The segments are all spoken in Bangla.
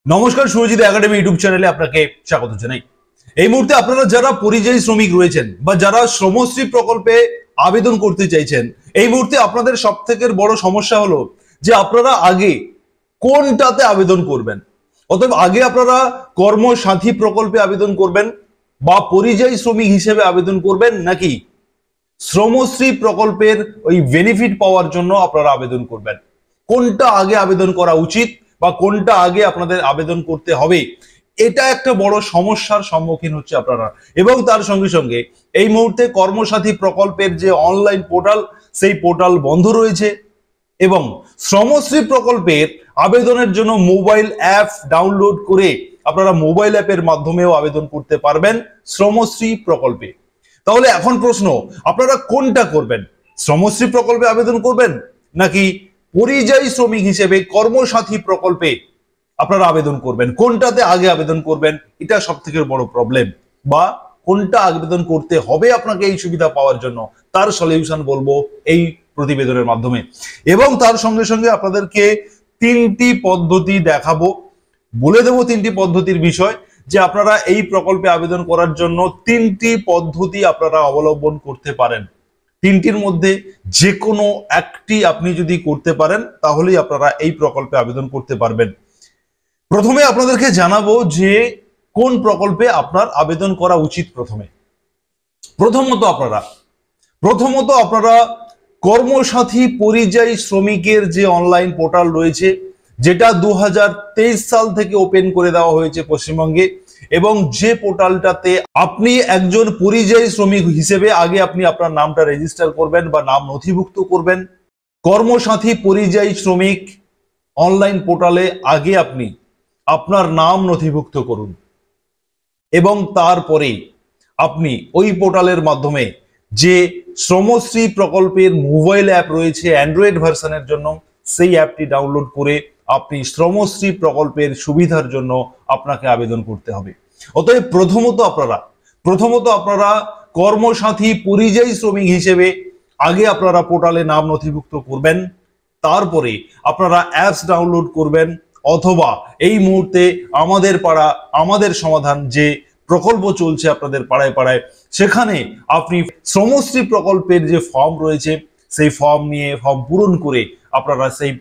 নমস্কার, সুরজিৎ একাডেমি ইউটিউব চ্যানেলে আপনাকে স্বাগত জানাই। এই মুহূর্তে আপনারা যারা পরিযায়ী শ্রমিক রয়েছেন বা যারা শ্রমশ্রী প্রকল্পে আবেদন করতে চাইছেন, এই মুহূর্তে আপনাদের সবথেকে বড় সমস্যা হলো যে আপনারা আগে কোনটাতে আবেদন করবেন। অতএব আগে আপনারা কর্মসাথী প্রকল্পে আবেদন করবেন বা পরিযায়ী শ্রমিক হিসেবে আবেদন করবেন, নাকি শ্রমশ্রী প্রকল্পের ওই বেনিফিট পাওয়ার জন্য আপনারা আবেদন করবেন। কোনটা আগে আবেদন করা উচিত বা কোনটা আগে আপনাদের আবেদন করতে হবে, এটা একটা বড় সমস্যার সম্মুখীন হচ্ছে আপনারা। এবং তার সঙ্গে সঙ্গে এই মুহূর্তে কর্মসাথী প্রকল্পের যে অনলাইন পোর্টাল, সেই পোর্টাল বন্ধ রয়েছে এবং শ্রমশ্রী প্রকল্পের আবেদনের জন্য মোবাইল অ্যাপ ডাউনলোড করে আপনারা মোবাইল অ্যাপের মাধ্যমেও আবেদন করতে পারবেন শ্রমশ্রী প্রকল্পে। তাহলে এখন প্রশ্ন, আপনারা কোনটা করবেন? শ্রমশ্রী প্রকল্পে আবেদন করবেন নাকি পরিযায়ী শ্রমিক হিসেবে কর্মসাথী প্রকল্পে আপনারা আবেদন করবেন? কোনটাতে আগে আবেদন করবেন, এটা সব থেকে বড় প্রবলেম। বা কোনটা আবেদন করতে হবে আপনাকে এই সুবিধা পাওয়ার জন্য, তার সলিউশন বলবো এই প্রতিবেদনের মাধ্যমে। এবং তার সঙ্গে সঙ্গে আপনাদেরকে তিনটি পদ্ধতি দেখাবো, বলে দেবো তিনটি পদ্ধতির বিষয়, যে আপনারা এই প্রকল্পে আবেদন করার জন্য তিনটি পদ্ধতি আপনারা অবলম্বন করতে পারেন। তিনটির মধ্যে যে কোনো একটি আপনি যদি করতে পারেন তাহলেই আপনারা এই প্রকল্পে আবেদন করতে পারবেন। প্রথমে আপনাদেরকে জানাবো যে কোন প্রকল্পে আপনার আবেদন করা উচিত। প্রথমত আপনারা কর্মসাথী পরিযায়ী শ্রমিকের যে অনলাইন পোর্টাল রয়েছে, যেটা 2023 সাল থেকে ওপেন করে দেওয়া হয়েছে পশ্চিমবঙ্গে, এবং যে পোর্টালটাতে আপনি একজন পরিযায়ী শ্রমিক হিসেবে আগে আপনি আপনার নামটা রেজিস্টার করবেন বা নাম নথিভুক্ত করবেন। কর্মসাথী পরিযায়ী শ্রমিক অনলাইন পোর্টালে আগে আপনি আপনার নাম নথিভুক্ত করুন এবং তারপরে আপনি ওই পোর্টালের মাধ্যমে যে শ্রমশ্রী প্রকল্পের মোবাইল অ্যাপ রয়েছে অ্যান্ড্রয়েড ভার্সনের জন্য, সেই অ্যাপটি ডাউনলোড করে আপনি শ্রমশ্রী প্রকল্পের সুবিধার জন্য আপনাকে আবেদন করতে হবে। অতএব প্রথমত আপনারা কর্মসাথী পরিযায়ী শ্রমিক হিসেবে আগে আপনারা পোর্টালে নাম নথিভুক্ত করবেন, তারপরে আপনারা অ্যাপস ডাউনলোড করবেন, অথবা এই মুহূর্তে আমাদের পাড়া আমাদের সমাধান যে প্রকল্প চলছে আপনাদের পাড়ায় পাড়ায়, সেখানে আপনি শ্রমশ্রী প্রকল্পের যে ফর্ম রয়েছে সেই ফর্ম পূরণ করে আপনারা সেই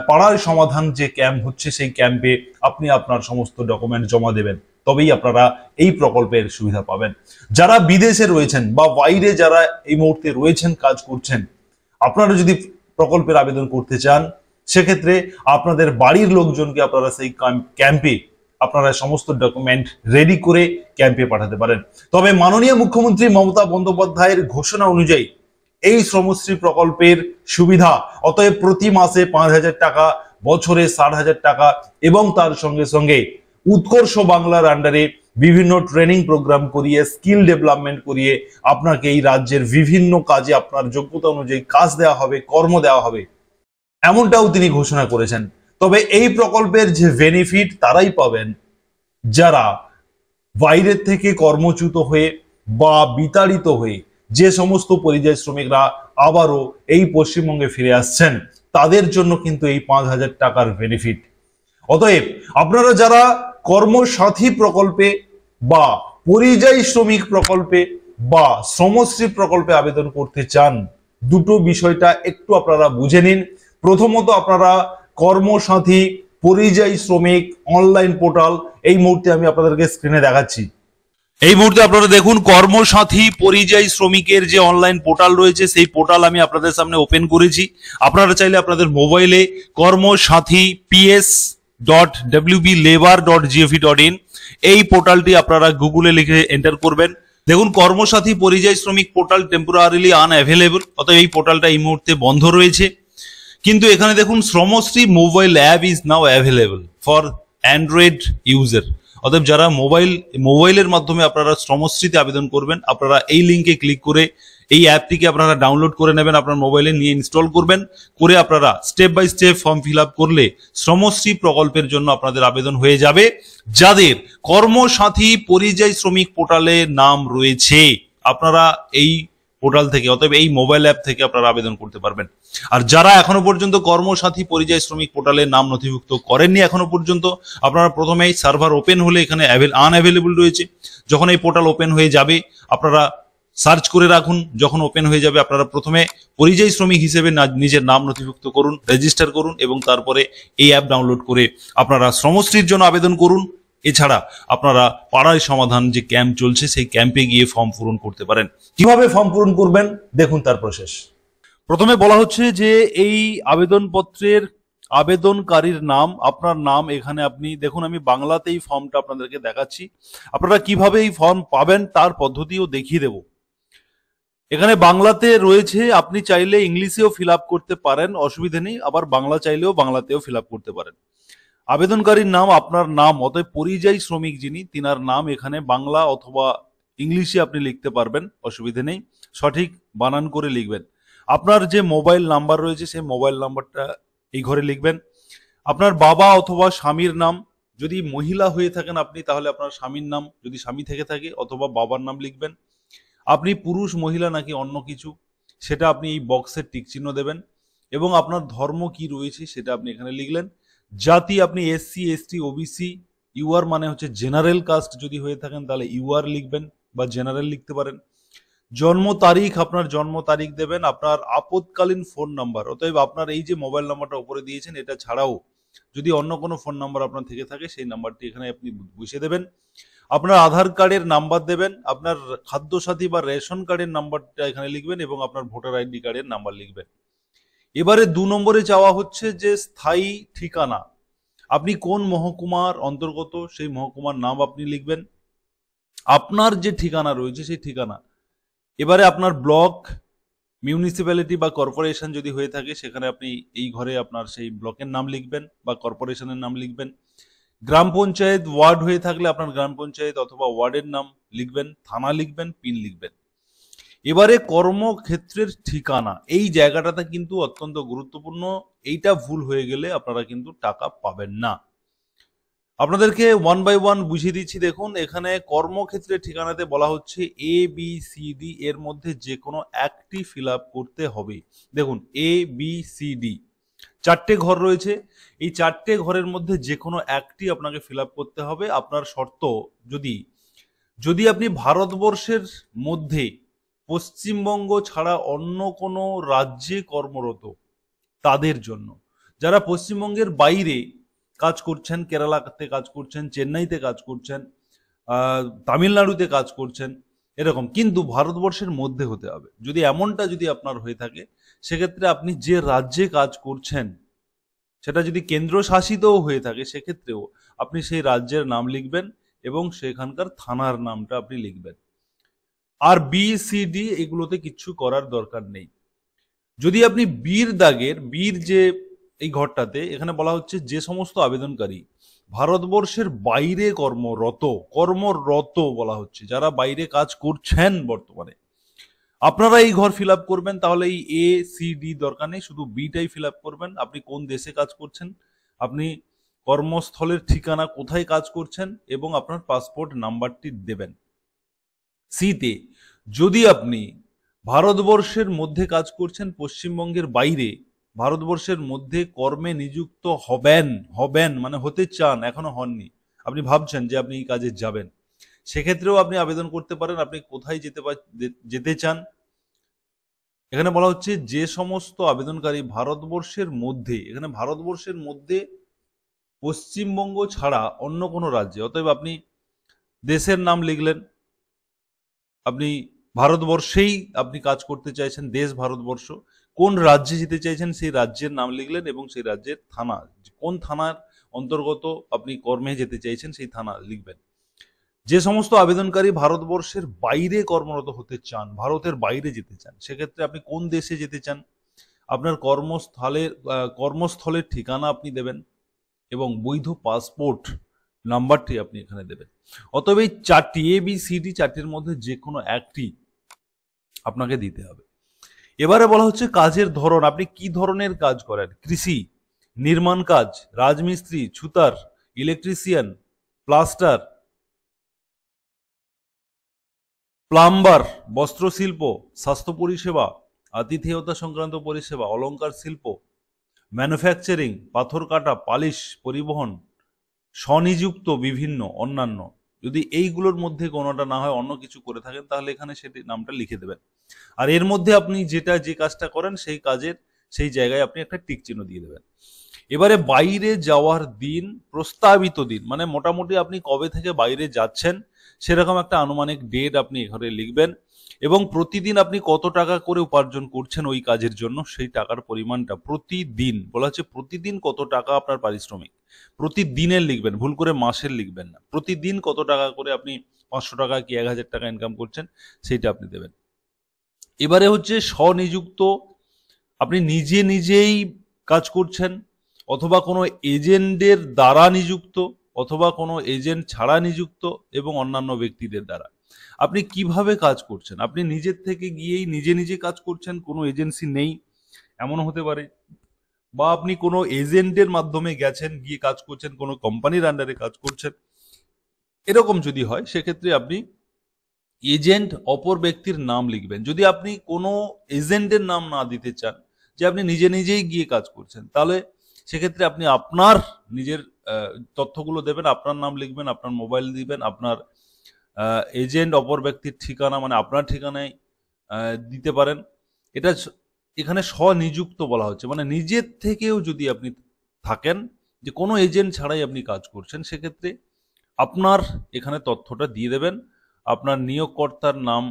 পাড়ার সমাধান যে ক্যাম্প হচ্ছে সেই ক্যাম্পে আপনি আপনার সমস্ত ডকুমেন্ট জমা দেবেন, তবেই আপনারা এই প্রকল্পের সুবিধা পাবেন। যারা বিদেশে রয়েছেন বা বাইরে যারা এই মুহূর্তে রয়েছেন, কাজ করছেন, আপনারা যদি প্রকল্পের আবেদন করতে চান, সেক্ষেত্রে আপনাদের বাড়ির লোকজনকে আপনারা সেই ক্যাম্পে আপনারা সমস্ত ডকুমেন্ট রেডি করে ক্যাম্পে পাঠাতে পারেন। তবে মাননীয় মুখ্যমন্ত্রী মমতা বন্দ্যোপাধ্যায়ের ঘোষণা অনুযায়ী এই শ্রমশ্রী প্রকল্পের সুবিধা, অতএব প্রতি মাসে 5,000 টাকা, বছরে 60,000 টাকা, এবং তার সঙ্গে সঙ্গে উৎকর্ষ বাংলার আন্ডারে বিভিন্ন ট্রেনিং প্রোগ্রাম করিয়ে, স্কিল ডেভেলপমেন্ট করিয়ে আপনাকে এই রাজ্যের বিভিন্ন কাজে আপনার যোগ্যতা অনুযায়ী কাজ দেওয়া হবে, কর্ম দেওয়া হবে, এমনটাও তিনি ঘোষণা করেছেন। তবে এই প্রকল্পের যে বেনিফিট তারাই পাবেন যারা বাইরের থেকে কর্মচ্যুত হয়ে বা বিতাড়িত হয়ে যে সমস্ত পরিযায়ী শ্রমিকরা আবারও এই পশ্চিমবঙ্গে ফিরে আসছেন, তাদের জন্য কিন্তু এই 5,000 টাকার বেনিফিট। অতএব আপনারা যারা কর্মসাথী প্রকল্পে বা পরিযায়ী শ্রমিক প্রকল্পে বা শ্রমশ্রী প্রকল্পে আবেদন করতে চান, দুটো বিষয়টা একটু আপনারা বুঝে নিন। প্রথমত আপনারা কর্মসাথী পরিযায়ী শ্রমিক অনলাইন পোর্টাল, এই মুহূর্তে আমি আপনাদেরকে স্ক্রিনে দেখাচ্ছি। এই মুহূর্তে আপনারা দেখুন কর্মসাথী পরিযায়ী শ্রমিকের যে অনলাইন পোর্টাল রয়েছে, সেই পোর্টাল আমি আপনাদের সামনে ওপেন করেছি। আপনারা চাইলে আপনাদের মোবাইলে কর্মসাথী ps.wblabor.gov.in এই পোর্টালটি আপনারা গুগলে লিখে এন্টার করবেন। দেখুন কর্মসাথী পরিযায়ী শ্রমিক পোর্টাল টেম্পোরারিলি আনঅ্যাভেলেবল, অতএব এই পোর্টালটা এই মুহূর্তে বন্ধ রয়েছে। কিন্তু এখানে দেখুন Shramashree mobile app is now available for Android user. অতএব যারা মোবাইলের মাধ্যমে আপনারা শ্রমশ্রীতে আবেদন করবেন, আপনারা এই লিঙ্কে ক্লিক করে এই অ্যাপটিকে আপনারা ডাউনলোড করে নেবেন, আপনার মোবাইলে নিয়ে ইনস্টল করবেন, করে আপনারা step by step form fill up করলে শ্রমশ্রী প্রকল্পের জন্য আপনাদের আবেদন হয়ে যাবে। যাদের কর্মসাথী পরিযায়ী শ্রমিক পোর্টালে নাম রয়েছে, আপনারা এই পোর্টাল থেকে, অতএব এই মোবাইল অ্যাপ থেকে আপনারা আবেদন করতে পারবেন। আর যারা এখনো পর্যন্ত কর্মসাথী পরিযায়ী শ্রমিক পোর্টালে নাম নথিভুক্ত করেননি এখনো পর্যন্ত, আপনারা প্রথমেই সার্ভার ওপেন হলে এখানে আনঅ্যাভেলেবল রয়েছে, যখন এই পোর্টাল ওপেন হয়ে যাবে আপনারা সার্চ করে রাখুন, যখন ওপেন হয়ে যাবে আপনারা প্রথমে পরিযায়ী শ্রমিক হিসেবে নিজের নাম নথিভুক্ত করুন, রেজিস্টার করুন এবং তারপরে এই অ্যাপ ডাউনলোড করে আপনারা শ্রমশ্রীর জন্য আবেদন করুন। এছাড়া আপনারা পাড়ায় সমাধান যে ক্যাম্প চলছে সেই ক্যাম্পে গিয়ে ফর্ম পূরণ করতে পারেন। কিভাবে ফর্ম পূরণ করবেন দেখুন তার প্রসেস। প্রথমে বলা হচ্ছে যে এই আবেদনপত্রের আবেদনকারীর নাম, আপনার নাম এখানে আপনি দেখুন, আমি বাংলাতেই ফর্মটা আপনাদেরকে দেখাচ্ছি, আপনারা কিভাবে এই ফর্ম পাবেন তার পদ্ধতিও দেখিয়ে দেব। এখানে বাংলাতে রয়েছে, আপনি চাইলে ইংলিশেও ফিল আপ করতে পারেন, অসুবিধা নেই, আবার বাংলা চাইলেও বাংলাতেও ফিল আপ করতে পারেন। আবেদনকারীর নাম আপনার নাম, অতএব পরিযায়ী শ্রমিক যিনি তিনার নাম এখানে বাংলা অথবা ইংলিশে আপনি লিখতে পারবেন, অসুবিধা নেই, সঠিক বানান করে লিখবেন। আপনার যে মোবাইল নাম্বার রয়েছে সেই মোবাইল নাম্বারটা এই ঘরে লিখবেন। আপনার বাবা অথবা স্বামীর নাম, যদি মহিলা হয়ে থাকেন আপনি তাহলে আপনার স্বামীর নাম, যদি স্বামী থেকে থাকে অথবা বাবার নাম লিখবেন। আপনি পুরুষ মহিলা নাকি অন্য কিছু সেটা আপনি এই বক্সের টিক চিহ্ন দেবেন এবং আপনার ধর্ম কি রয়েছে সেটা আপনি এখানে লিখলেন। জাতি আপনি এসসি এসটি ওবিসি, ইউআর মানে হচ্ছে জেনারেল কাস্ট যদি হয়ে থাকেন তাহলে ইউআর লিখবেন বা জেনারেল লিখতে পারেন। জন্ম তারিখ, আপনার জন্ম তারিখ দেবেন। আপনার আপদকালীন ফোন নাম্বার, অতএব আপনার এই যে মোবাইল নাম্বারটা উপরে দিয়েছেন এটা ছাড়াও যদি অন্য কোনো ফোন নাম্বার আপনার থেকে থাকে সেই নাম্বারটি এখানে আপনি বসিয়ে দেবেন। আপনার আধার কার্ডের নাম্বার দেবেন, আপনার খাদ্যসাথী বা রেশন কার্ডের নাম্বারটা এখানে লিখবেন এবং আপনার ভোটার আইডি কার্ডের নাম্বার লিখবেন। এবারে 2 নম্বরে চাওয়া হচ্ছে যে স্থায়ী ঠিকানা, আপনি কোন মহকুমার অন্তর্গত সেই মহকুমার নাম আপনি লিখবেন। আপনার যে ঠিকানা রয়েছে সেই ঠিকানা, এবারে আপনার ব্লক, মিউনিসিপ্যালিটি বা কর্পোরেশন যদি হয়ে থাকে সেখানে আপনি এই ঘরে আপনার সেই ব্লকের নাম লিখবেন বা কর্পোরেশনের নাম লিখবেন। গ্রাম পঞ্চায়েত, ওয়ার্ড হয়ে থাকলে আপনার গ্রাম পঞ্চায়েত অথবা ওয়ার্ডের নাম লিখবেন, থানা লিখবেন, পিন লিখবেন। এবারে কর্মক্ষেত্রের ঠিকানা, এই জায়গাটাতে কিন্তু অত্যন্ত গুরুত্বপূর্ণ, এইটা ভুল হয়ে গেলে আপনারা কিন্তু টাকা পাবেন না। আপনাদেরকে 1 বাই 1 বুঝিয়ে দিচ্ছি। দেখুন এখানে কর্মক্ষেত্রের ঠিকানাতে বলা হচ্ছে এ বি সি ডি এর মধ্যে যে কোনো একটি ফিল আপ করতে হবে। দেখুন এ বি সি ডি 4টে ঘর রয়েছে, এই 4টে ঘরের মধ্যে যে কোনো একটি আপনাকে ফিল আপ করতে হবে। আপনার শর্ত, যদি আপনি ভারতবর্ষের মধ্যে পশ্চিমবঙ্গ ছাড়া অন্য কোনো রাজ্যে কর্মরত তাদের জন্য, যারা পশ্চিমবঙ্গের বাইরে কাজ করছেন, কেরালাতে কাজ করছেন, চেন্নাইতে কাজ করছেন, তামিলনাড়ুতে কাজ করছেন এরকম, কিন্তু ভারতবর্ষের মধ্যে হতে হবে। যদি এমনটা যদি আপনার হয়ে থাকে সেক্ষেত্রে আপনি যে রাজ্যে কাজ করছেন সেটা যদি কেন্দ্রশাসিতও হয়ে থাকে সেক্ষেত্রেও আপনি সেই রাজ্যের নাম লিখবেন এবং সেখানকার থানার নামটা আপনি লিখবেন। আর বি সি ডি এগুলোতে কিচ্ছু করার দরকার নেই। যদি আপনি বীর দাগের, বীর যে এই ঘরটাতে এখানে বলা হচ্ছে যে সমস্ত আবেদনকারী ভারতবর্ষের বাইরে কর্মরত বলা হচ্ছে, যারা বাইরে কাজ করছেন বর্তমানে, আপনারা এই ঘর ফিল আপ করবেন। তাহলে এই এ সি ডি দরকার নেই, শুধু বিটাই ফিল আপ করবেন। আপনি কোন দেশে কাজ করছেন, আপনি কর্মস্থলের ঠিকানা কোথায় কাজ করছেন এবং আপনার পাসপোর্ট নাম্বারটি দেবেন। সিতে যদি আপনি ভারতবর্ষের মধ্যে কাজ করছেন, পশ্চিমবঙ্গের বাইরে ভারতবর্ষের মধ্যে কর্মে নিযুক্ত হবেন মানে হতে চান, এখনো হননি, আপনি ভাবছেন যে আপনি এই কাজে যাবেন, সেক্ষেত্রেও আপনি আবেদন করতে পারেন। আপনি কোথায় যেতে চান, এখানে বলা হচ্ছে যে সমস্ত আবেদনকারী ভারতবর্ষের মধ্যে, এখানে ভারতবর্ষের মধ্যে পশ্চিমবঙ্গ ছাড়া অন্য কোনো রাজ্যে, অতএব আপনি দেশের নাম লিখলেন, আপনি ভারতবর্ষেই আপনি কাজ করতে চাইছেন, দেশ ভারতবর্ষ, কোন রাজ্যে যেতে চাইছেন সেই রাজ্যের নাম লিখলেন এবং সেই রাজ্যের থানা, কোন থানার অন্তর্গত আপনি কর্মে যেতে চাইছেন সেই থানা লিখবেন। যে সমস্ত আবেদনকারী ভারতবর্ষের বাইরে কর্মরত হতে চান, ভারতের বাইরে যেতে চান, সেক্ষেত্রে আপনি কোন দেশে যেতে চান, আপনার কর্মস্থলের ঠিকানা আপনি দেবেন এবং বৈধ পাসপোর্ট নাম্বারটি আপনি এখানে দেবেন। অতএব এই 4টি এ বি সি ডি 4টির মধ্যে যে কোনো একটি আপনাকে দিতে হবে। এবারে বলা হচ্ছে কাজের ধরন, আপনি কি ধরনের কাজ করেন, কৃষি, নির্মাণ কাজ, রাজমিস্ত্রি, ছুতার, ইলেকট্রিশিয়ান, প্লাস্টার, প্লাম্বার, বস্ত্রশিল্প, স্বাস্থ্য পরিষেবা, আতিথেয়তা সংক্রান্ত পরিষেবা, অলংকার শিল্প, ম্যানুফ্যাকচারিং, পাথর কাটা, পালিশ, পরিবহন, স্বনিযুক্ত বিভিন্ন অন্যান্য। যদি এইগুলোর মধ্যে কোনোটা না হয়, অন্য কিছু করে থাকেন, তাহলে এখানে সেটি নামটা লিখে দেবেন। আর এর মধ্যে আপনি যে কাজটা করেন সেই কাজের সেই জায়গায় আপনি একটা টিক চিহ্ন দিয়ে দেবেন। এবারে বাইরে যাওয়ার দিন, প্রস্তাবিত দিন, মানে মোটামুটি আপনি কবে থেকে বাইরে যাচ্ছেন সেরকম একটা আনুমানিক ডেট আপনি এখানে লিখবেন, এবং প্রতিদিন আপনি কত টাকা করে উপার্জন করছেন ওই কাজের জন্য সেই টাকার পরিমাণটা প্রতিদিন বলা হচ্ছে, প্রতিদিন কত টাকা আপনার পারিশ্রমিক, প্রতিদিনের লিখবেন, ভুল করে মাসের লিখবেন না। প্রতিদিন কত টাকা করে আপনি 500 টাকা কি 1000 টাকা ইনকাম করছেন সেইটা আপনি দেবেন। এবারে হচ্ছে স্বনিযুক্ত, আপনি নিজেই কাজ করছেন, অথবা কোনো এজেন্টের দ্বারা নিযুক্ত, অথবা কোনো এজেন্ট ছাড়া নিযুক্ত, এবং অন্যান্য ব্যক্তিদের দ্বারা। আপনি কিভাবে কাজ করছেন? আপনি নিজের থেকে গিয়েই নিজে কাজ করছেন, কোনো এজেন্সি নেই এমন হতে পারে, বা আপনি কোনো এজেন্টের মাধ্যমে গেছেন, গিয়ে কাজ করছেন, কোনো কোম্পানির আন্ডারে কাজ করছেন। এরকম যদি হয় সেক্ষেত্রে আপনি এজেন্ট অপর ব্যক্তির নাম লিখবেন। যদি আপনি কোনো এজেন্টের নাম না দিতে চান, যে আপনি নিজেই গিয়ে কাজ করছেন, তাহলে সেক্ষেত্রে আপনি আপনার নিজের তথ্যগুলো দেবেন, আপনার নাম লিখবেন, আপনার মোবাইল দিবেন, আপনার এজেন্ট অপর ব্যক্তির ঠিকানা মানে আপনার ঠিকানায় দিতে পারেন। এটা এখানে স্বনিযুক্ত বলা হচ্ছে, মানে নিজের থেকেও যদি আপনি থাকেন, যে কোনো এজেন্ট ছাড়াই আপনি কাজ করছেন, সেক্ষেত্রে আপনার এখানে তথ্যটা দিয়ে দেবেন। আপনার নিয়োগকর্তার নাম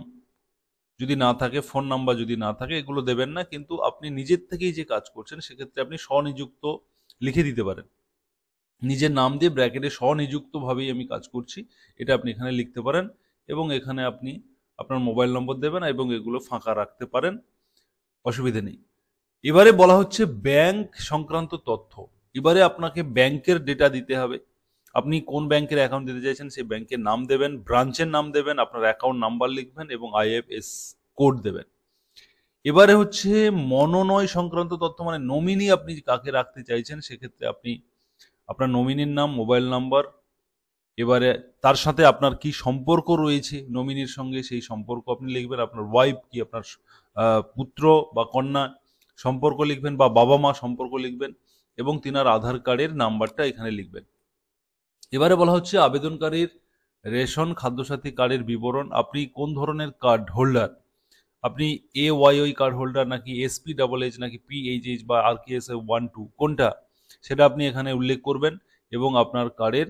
যদি না থাকে, ফোন নাম্বার যদি না থাকে, এগুলো দেবেন না, কিন্তু আপনি নিজের থেকেই যে কাজ করছেন সেক্ষেত্রে আপনি স্বনিযুক্ত লিখে দিতে পারেন। নিজের নাম দিয়ে ব্র্যাকেটে স্বনিযুক্তভাবেই আমি কাজ করছি, এটা আপনি এখানে লিখতে পারেন, এবং এখানে আপনি আপনার মোবাইল নম্বর দেবেন এবং এগুলো ফাঁকা রাখতে পারেন, অসুবিধা নেই। এবারে বলা হচ্ছে ব্যাংক সংক্রান্ত তথ্য। এবারে আপনাকে ব্যাংকের ডেটা দিতে হবে। আপনি কোন ব্যাংকের অ্যাকাউন্ট দিতে চাইছেন সেই ব্যাংকের নাম দেবেন, ব্রাঞ্চের নাম দেবেন, আপনার অ্যাকাউন্ট নাম্বার লিখবেন এবং আইএফএস কোড দেবেন। এবারে হচ্ছে মনোনয় সংক্রান্ত তথ্য, মানে নমিনি আপনি কাকে রাখতে চাইছেন, সেক্ষেত্রে আপনি আপনার নমিনির নাম, মোবাইল নাম্বার, এবারে তার সাথে আপনার কি সম্পর্ক রয়েছে নমিনির সঙ্গে সেই সম্পর্ক আপনি লিখবেন, আপনার ওয়াইফ কি, আপনার পুত্র বা কন্যা সম্পর্ক লিখবেন, বা বাবা মা সম্পর্ক লিখবেন, এবং তিনার আধার কার্ডের নাম্বারটা এখানে লিখবেন। এবারে বলা হচ্ছে আবেদনকারীর রেশন খাদ্যসাথী কার্ডের বিবরণ, আপনি কোন ধরনের কার্ড হোল্ডার, আপনি AYOI কার্ড হোল্ডার নাকি SPHH নাকি PHH বা RKS 1-2 কোনটা, সেটা আপনি এখানে উল্লেখ করবেন, এবং আপনার কার্ডের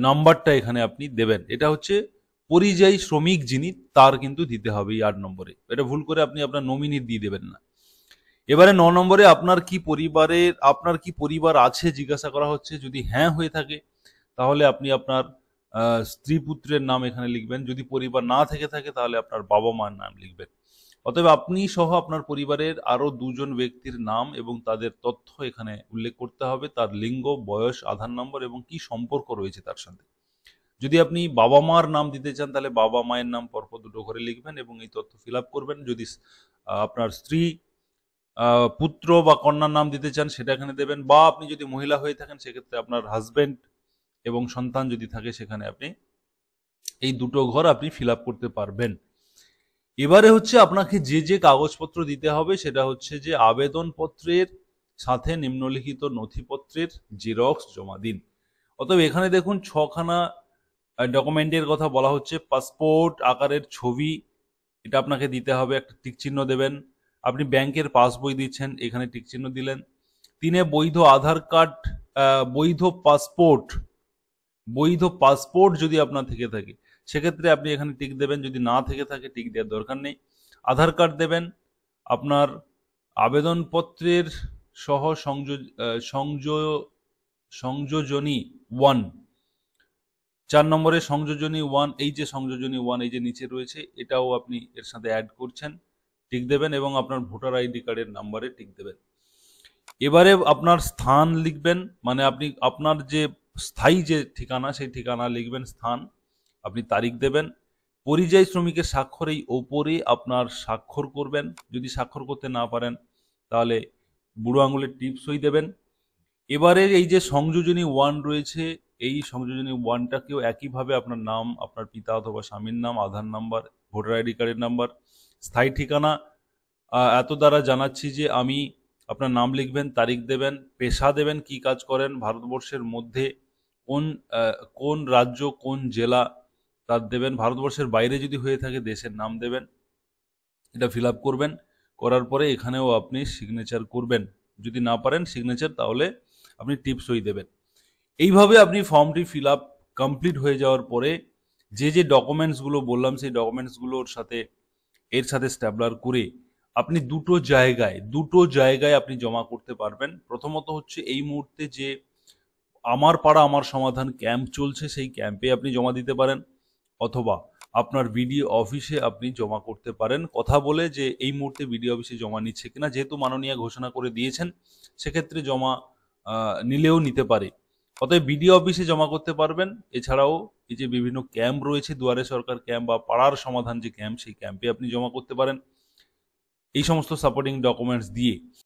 নাম্বারটা এখানে আপনি দেবেন। এটা হচ্ছে পরিযায়ী শ্রমিক যিনি, তার কিন্তু দিতে হবে এই 8 নম্বরে। এটা ভুল করে আপনি আপনার নমিনি দিয়ে দেবেন না। এবারে 9 নম্বরে আপনার কি পরিবার আছে জিজ্ঞাসা করা হচ্ছে। যদি হ্যাঁ হয়ে থাকে তাহলে আপনি আপনার স্ত্রী পুত্রের নাম এখানে লিখবেন। যদি পরিবার না থেকে থাকে তাহলে আপনার বাবা মার নাম লিখবেন। অতএব আপনি সহ আপনার পরিবারের আরো 2 জন ব্যক্তির নাম এবং তাদের তথ্য এখানে উল্লেখ করতে হবে, তার লিঙ্গ, বয়স, আধার নম্বর এবং কি সম্পর্ক রয়েছে তার সাথে। যদি আপনি বাবা মার নাম দিতে চান তাহলে বাবা মায়ের নাম পরপর দুটো করে লিখবেন এবং এই তথ্য ফিল আপ করবেন। যদি আপনার স্ত্রী, পুত্র বা কন্যার নাম দিতে চান সেটা এখানে দেবেন, বা আপনি যদি মহিলা হয়ে থাকেন সেক্ষেত্রে আপনার হাজবেন্ড এবং সন্তান যদি থাকে সেখানে আপনি এই দুটো ঘর আপনি ফিল আপ করতে পারবেন। এবারে হচ্ছে আপনাকে যে কাগজপত্র দিতে হবে সেটা হচ্ছে যে আবেদনপত্রের সাথে নিম্নলিখিত নথিপত্রের জেরক্স জমা দিন। অতএব এখানে দেখুন 6খানা ডকুমেন্টের কথা বলা হচ্ছে। পাসপোর্ট আকারের ছবি, এটা আপনাকে দিতে হবে, একটা টিক চিহ্ন দেবেন। আপনি ব্যাংকের পাসবই দিচ্ছেন, এখানে টিক চিহ্ন দিলেন। 3 বৈধ আধার কার্ড, বৈধ পাসপোর্ট যদি আপনার থেকে থাকে সেক্ষেত্রে আপনি এখানে টিক দেবেন, যদি না থেকে থাকে টিক দেওয়ার দরকার নেই। আধার কার্ড দেবেন, আপনার আবেদনপত্রের সহ সংযোজনী 1, 4 নম্বরে সংযোজনী 1, এই যে সংযোজনী 1 এই যে নিচে রয়েছে এটাও আপনি এর সাথে অ্যাড করছেন, টিক দেবেন, এবং আপনার ভোটার আইডি কার্ডের নাম্বারে টিক দেবেন। এবারে আপনার স্থান লিখবেন, মানে আপনি আপনার যে স্থায়ী যে ঠিকানা সেই ঠিকানা লিখবেন, স্থান, আপনি তারিখ দেবেন। পরিযায়ী শ্রমিকের স্বাক্ষর এই ওপরে আপনার স্বাক্ষর করবেন। যদি স্বাক্ষর করতে না পারেন তাহলে বুড়ো আঙুলের টিপ সই দেবেন। এবারে এই যে সংযোজনী 1 রয়েছে এই সংযোজনী 1টাকেও একইভাবে আপনার নাম, আপনার পিতা অথবা স্বামীর নাম, আধার নাম্বার, ভোটার আইডি কার্ডের নাম্বার, স্থায়ী ঠিকানা এত দ্বারা জানাচ্ছি যে আমি আপনার নাম লিখবেন, তারিখ দেবেন, পেশা দেবেন, কি কাজ করেন, ভারতবর্ষের মধ্যে কোন রাজ্য, কোন জেলা তার দেবেন, ভারতবর্ষের বাইরে যদি হয়ে থাকে দেশের নাম দেবেন। এটা ফিল আপ করবেন, করার পরে এখানেও আপনি সিগনেচার করবেন। যদি না পারেন সিগনেচার, তাহলে আপনি টিপ সই দেবেন। এইভাবে আপনি ফর্মটি ফিল আপ কমপ্লিট হয়ে যাওয়ার পরে যে ডকুমেন্টসগুলো বললাম সেই ডকুমেন্টসগুলোর সাথে এর সাথে স্ট্যাবলার করে আপনি দুটো জায়গায় আপনি জমা করতে পারবেন। প্রথমত হচ্ছে এই মুহূর্তে যে আমার পাড়া আমার সমাধান ক্যাম্প চলছে সেই ক্যাম্পে আপনি জমা দিতে পারেন, অথবা আপনার বিডিও অফিসে আপনি জমা করতে পারেন কথা বলে যে এই মুহূর্তে বিডিও অফিসে জমা নিচ্ছে কিনা। যেহেতু মাননীয় ঘোষণা করে দিয়েছেন, সেক্ষেত্রে জমা নিলেও নিতে পারে। অতএব বিডিও অফিসে জমা করতে পারবেন। এছাড়াও এই যে বিভিন্ন ক্যাম্প রয়েছে, দুয়ারে সরকার ক্যাম্প বা পাড়ার সমাধান যে ক্যাম্প, সেই ক্যাম্পে আপনি জমা করতে পারেন এই সমস্ত সাপোর্টিং ডকুমেন্টস দিয়ে।